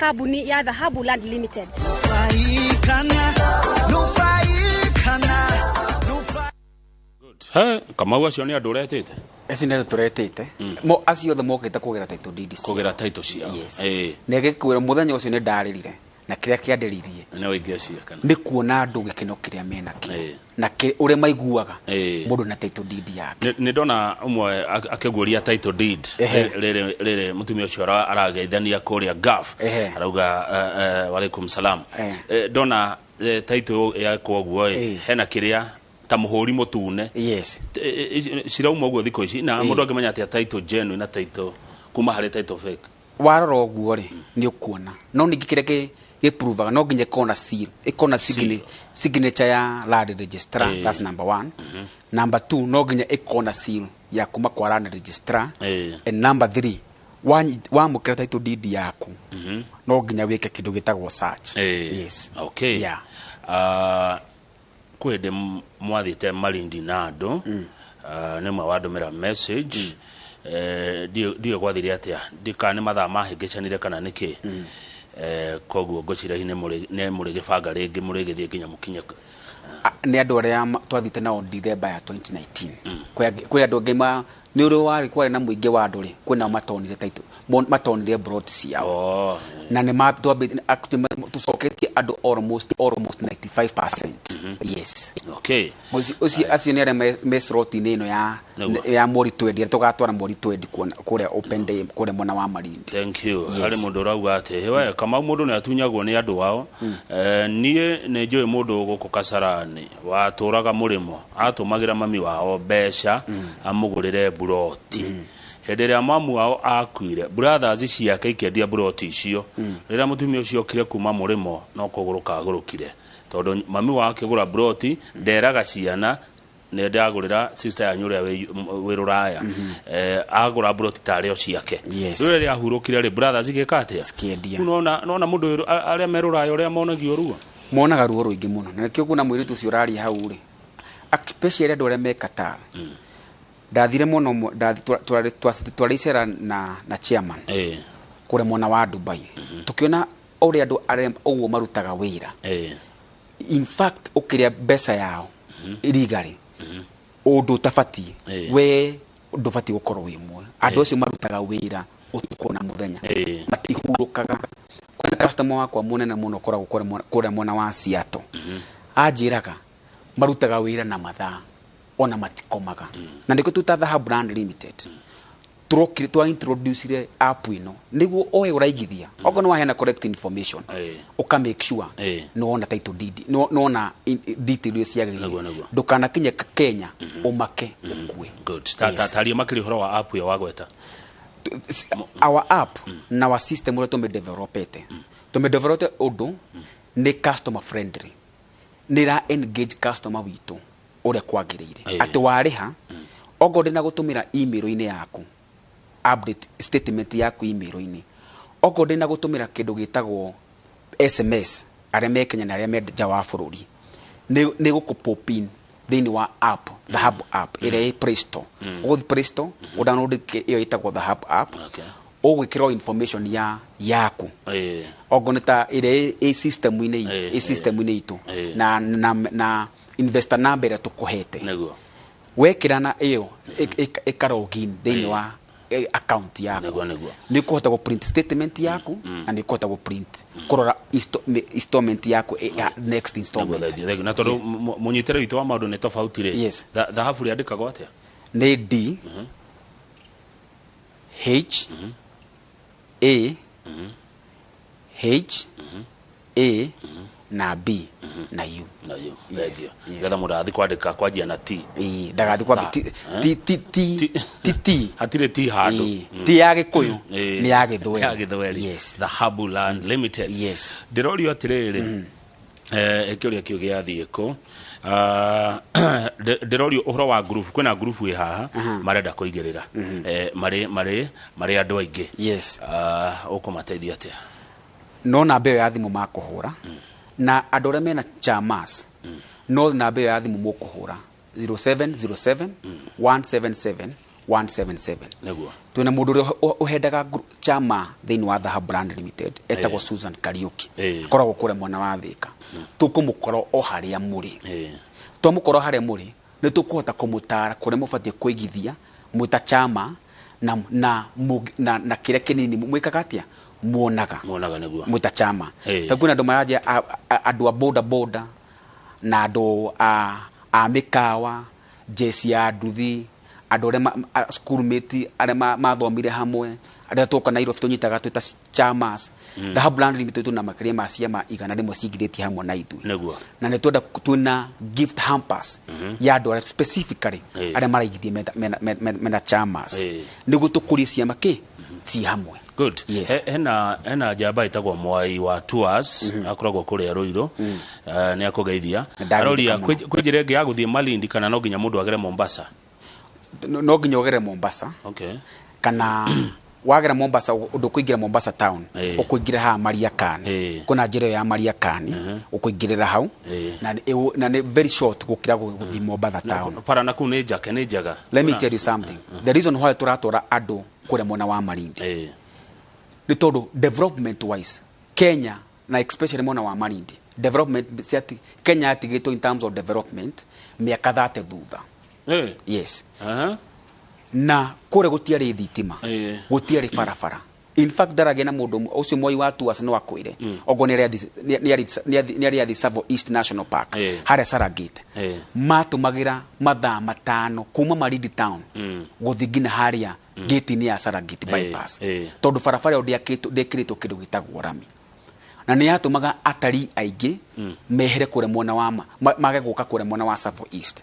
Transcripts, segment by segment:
kambuni ya Dhahabu Land Limited. Good. Kama wacio ni andu retete. Eci nä tå mo acio othe mokite kugera title deed cia kugera title cia nä gä må thenya å cio nä ndarä rire na kä rä a kä andäririe nä kuona andå gä keno kä rä a menakä na å rä a maiguaga må ndå na title deed yake. Nä ndona umwe akiguria title deed rä må tumia å cio arageithania kå rä a gaf arauga walaikum salam ndona title ya koguo hena kä rä a ta muhuri mutune cirauma uguo thiko ici na mundu angimenya atia title genuine na title kuma hari title fake warora uguo ri ni ukuona no ningi kire giprovaga no nginya kona seal ikona signature ya land registrar. That's number 1. Number 2 no nginya ikona seal ya kuma kwa land registrar. And number 3 wa mukira title deed yaku no nginya wike kindu gitagwo search. Yes. Okay. Yeah. Kwede mwathite Malindi na andu nimwe wadumira message dio gwathire atia ndikane mathaa mahingicanire kana niki koguo ngocira hine muri gibanga ringi muri githie nginya mukinye ni andu aria twathite nao December ya 2019 kwi andu ngima ni uri wari kwari na muingi wa andu ri kwina matonire title matonire brot ciao na ni ma tucoketie andu almost 95%. Yes. Okay. Osi acio ni aria me slot ni no ya mori 20 tugatwara mori 20 kuria open day kuria mona wa Malindi. Thank you. Hari mundu rauga ati we kama mundu ni atunyagwo ni andu wao nie ne njoe mundu guku Kasarani waturaga murimo atumagira mami wao besha amugurire buroti hederia mamu wao akuire brothers ciake ikendia buroti icio rira mutumia ucio kire kuma murimo no kuguruka agurukire tondu mami wake gura broti nderaga ciana ne ndagurira sister ya nyure we ruraya agura broti tario ciake rire ahurukire ri brothers igekate unaona mundu aria meruraya uria monagio ruo monaga ruo ruingi muno na kio kuna mwiritu ucio rari hau ri especially andu aria mekata ndathire muno twaricera na chairman kure mona wa Dubai tukiona ore andu aria uguo marutaga wira in fact ukiria besa yao illegally undu tafati we ndufati gukorwo wimwe andu acio marutaga wira utuko na muthenya matihurukaga kuna customer wakwa munene muno koragwo kure mona wa Seattle ajiraga marutaga wira na mathaa ona matikomaga na ndiko tuta Dhahabu Land Limited twa introduce app ino niguo oe uraigithia ogo no wahena correct information uka make sure no ona title deed no ona detail cia githia ndukana kinya Kenya umake ukue. Good. Tatario makiri horo wa app ya wagweta our app na our system ule tumedevelopete odo ni customer friendly ni ra engage customer witu ore kwagirire ati wariha ogo ndina gutumira email ini yaku update statement yaku email ini ogo ndina gutumira kindu gitagwo SMS aria mekenya na aria meja wa bururi ni gukupopin thini wa app Dhahabu app ire Play Store ogo Play Store download iyo itagwo Dhahabu app ogwikira information yaku ogo nita ire system ini itu na investor number tukuhete wekirana iyo ikarogin thini wa account yako ni kuhota go print statement yako na ni kuhota go print kurora installment yako next installment na tondu munyitere witu wa maundu ni tofauti ri Dhahabu riandikagwo atia ni D H A H A na B na U gatha mundu athi kwandika kwajia na T ndagathi kwa T hatire T handu T ya Gikuyu ni ya Githweri Dhahabu Land Limited ndirorio atiriri ekiuria kio giathie ko ndirorio uhoro wa group kwina group wi haha marenda kuigirira mari andu aingi ukumateithia atia no na mbeo ya thimu makuhura na andore mena chamas no na mbeo ya thimu mukuhura 0707 177 177 Neguo. twina mundu uhendaga chama thiini wa Dhahabu Brand Limited etagwo Susan Kariuki koragwo kure mwana wa Thika tukumukoro o haria muri twamukoro haria muri ni tukuhota kumutara kuria mubatie kuigithia muta chama na kire kinini mwikaga atia muonaga neguo muta chama takuna andu maraje andu a boda na andu a mikawa jesi ya nduthi andu aria schoolmate aria mathomire hamwe aria tuka Nairobi tunyitaga twita chamas Dhahabu Brand Limited na makiria ma ciama igana rimwe cigithitie hamwe na ithu neguo na ni twenda twina gift hampers ya andu aria specifically aria maraigithie mena chamas niguo tukurie ciama ci hamwe. Good. Yes. Hena jamba itagwo Mwai wa Tours akoragwo kuria Ruiru ni akugeithia aroria kwijire ngi ya guthie Malindi kana no nginya mundu agere Mombasa. No nginya ogere Mombasa. Okay. Kana wagera Mombasa undu kuingira Mombasa town ukuingira ha Mariakani kuna njira ya Mariakani ukuingirira hau na ne very short gukira guthi Mombasa town para na ku ne jaga. Let me tell you something. The reason why turatora andu kure mona wa Malindi ni tondu development wise Kenya na especially mona wa Malindi development siati Kenya atigito in terms of development miaka 30 thutha. Yes. Na kore gutiari thitima gutiari barabara. In fact daragena mundu ucio Mwai wa Tours no akwire ogo ni ari Savo East National Park hare Saragate matumagira mathaa matano kuma Malindi town guthigina haria gate ni ya Saragate bypass tondu barabara yo ndekirito kindu gitagwo rami na ni yatumaga atari aingi mehere kure mwana wa mage guka kure mwana wa Savo East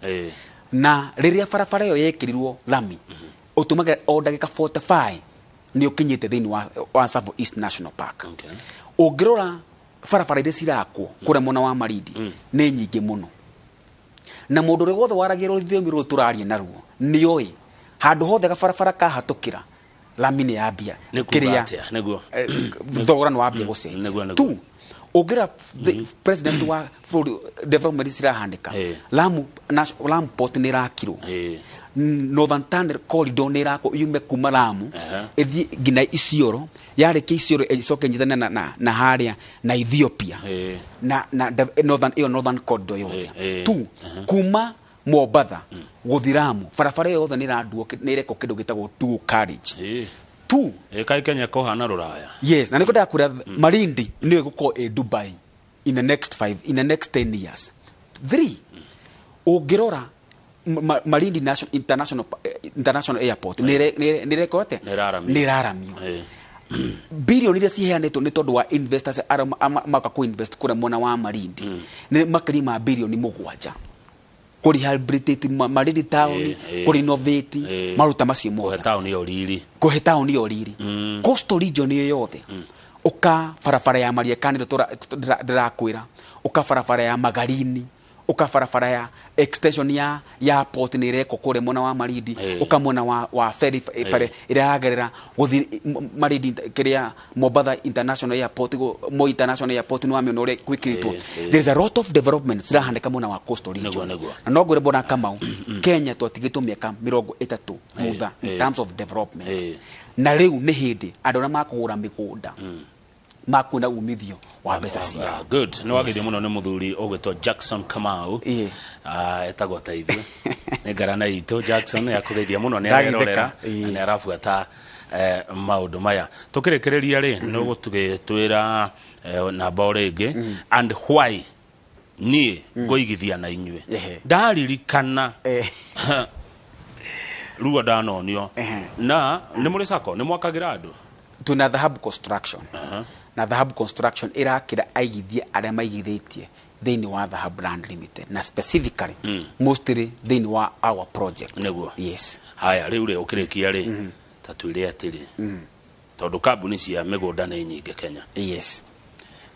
na riria barabara yo yekirirwo rami utumaga o ndagika 45 ni ukinyite thini wa Savo East National Park. Ungirora barabara iria cirakwo kure mwana wa Malindi ni nyingi muno na mundu ri wothe waragirwo thiomi ru turarie naruo ni oi handu hothe ga barabara ka hatukira lamine yambia kiria neguo thogora no wambia gucenjia tu ugira president wa development cirahandika Lamu port ni rakiro Northern Tunnel corridor ni rako yume kuma Lamu ethi ngina Isiolo yare ke Isiolo icoke nyithana na haria na Ethiopia na northern corridor yothe tu kuma Mombasa guthiramu barabara yothe ni randuo ni reko kindu gitagwo dual carriage tu kai Kenya ko hana ruraya. Yes na niko ndakura Malindi ni guko Dubai in the next 10 years 3 ugirora Malindi International Airport ni rekote ni raramio billion ile ciheanetwo ni tondu wa investors maka ku invest kura mona wa Malindi ni makiri ma billion 7 kuri rehabilitate Malindi town kuri innovate maruta macio mo kuhe town yo riri coastal region yothe uka barabara ya Mariakani ndirakwira uka barabara ya Magarini uka barabara ya extension ya port ni reko kure mona wa Malindi uka mona wa ferry iragerera guthi Malindi kiria Mombasa International Airport Mo International Airport no ameno re kwikirito. There is a lot of development zirahandika mona wa coastal region na no gore bona Kamau Kenya twatigitwo miaka 30 mutha in terms of development na riu ni hindi andu na makugura migunda makuna umithio wa mbeca cia good no wagithie muno ni muthuri ogwetwa Jackson Kamau etagwo taithio ni garana itu Jackson yakugeithia muno ni arerorera ni arafuata maundu maya tukirekereria ri no gutugitwira namba oringi and why ni ngoigithia na inywe ndaririkana ruo danonio na ni muri sako ni mwakagira andu tuna Dhahabu Construction na Dhahabu Construction irakira aigithia aria maigithitie thini wa Dhahabu Brand Limited na specifically mostly thini wa our project neguo. Yes haya riu ri ukirikia ri tatwire atiri tondu kambuni cia migunda ni nyingi Kenya. Yes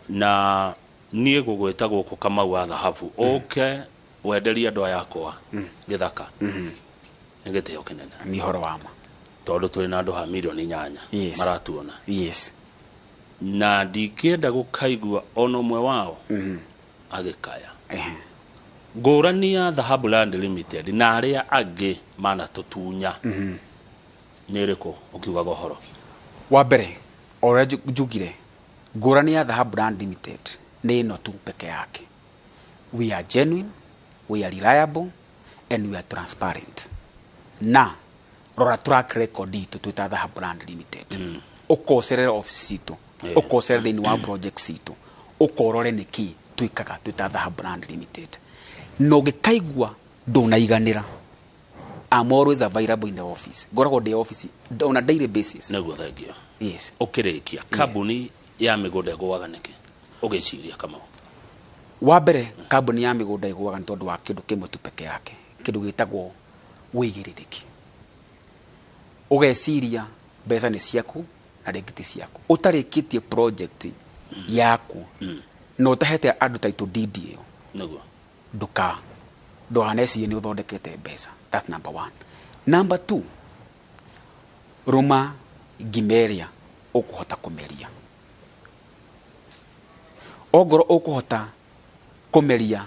na nie gugwita guku Kamau wa Dhahabu okay wenderia andu yakwa githaka ngete yokenena ni horo wama tondu turi na andu ha milioni 8 maratuona. Yes na ndikienda gukaigua ono mwe wao agikaya ngurani ya Dhahabu Land Limited na aria angi mana tutunya niriko ukiuga gohoro wa mbere ore njugire ngurani ya Dhahabu Land Limited ni ino tu peke yake. We are genuine, we are reliable, and we are transparent. Na rora track record itu tuita Dhahabu Land Limited. Ukoserere office itu, ukoserere thini wa projects itu, ukorore niki tuikaga tuita Dhahabu Land Limited. No gikaigwa ndunaiganira. I'm always available in the office. Go to the office on a daily basis. Naguo thengio. Yes. Ukirikia kabuni ya migunda igwaga niki ugiciria kama wa mbere kabuni ya migunda igwaga ni tondu wa kindu kimwe tu peke yake, kindu gitagwo wigiririki. Ugeciria mbeca ni ciaku na regiti ciaku, utarikitie project yaku no utahete andu title deed iyo naguo nduhanecirie ni uthondekete mbeca. That's number 1. Number 2, ruma ngimeria ukuhota kumeria. Ogoro ukuhota kumeria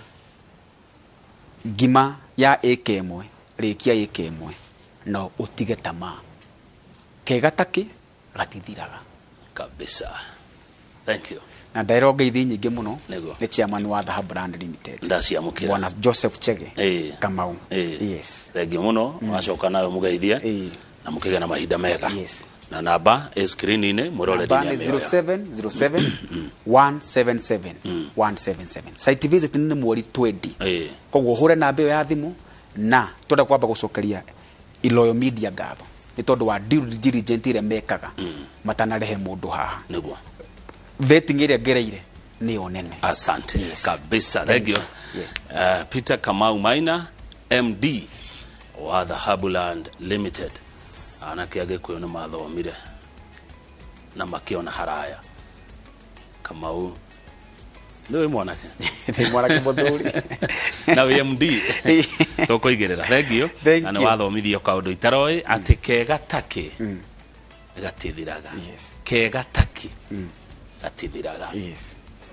ngima ya eka imwe rikia eka imwe no utige tamaa. Kega taki gatithiraga kabisa. Thank you. Na dialogue ithi nyingi muno Nego. ni chairman wa Dhahabu Land Limited Ndaciamukira Bwana Joseph Chege Kamau. Yes. Thank you muno wacoka nawe mugeithia na mukige na mahinda mega. Yes. Na namba screen-ini murore dinya 0707 177 177. Site visit ni mweri 20. Koguo hure namba ya thimu na twenda kwamba gucokeria Iloyo Media ngabo ni tondu wa due diligence ire mekaga matanarehe mundu haha niguo vetting ire gereire ni onene. Asante kabisa. Thank you. Peter Kamau Maina MD wa Dhahabu Land Limited anake agekuyo na mathomire na makiona haraya. Kamau niwe mwanake ni mwanake muthuri na MD tokoigerera. Thank you. Ana wathomithio kaundu itaroi ati kega taki gatithiraga. Kega taki gatithiraga.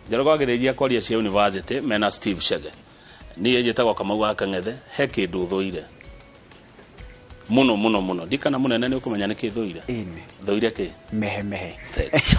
Njoro kwagereria kwaria cia university mena Steve Chege ni yetagwo Kamau akang'ethe he kindu thuire muno dikana munene ni ukumenya ni kithuire thuire ki mehe Thank you.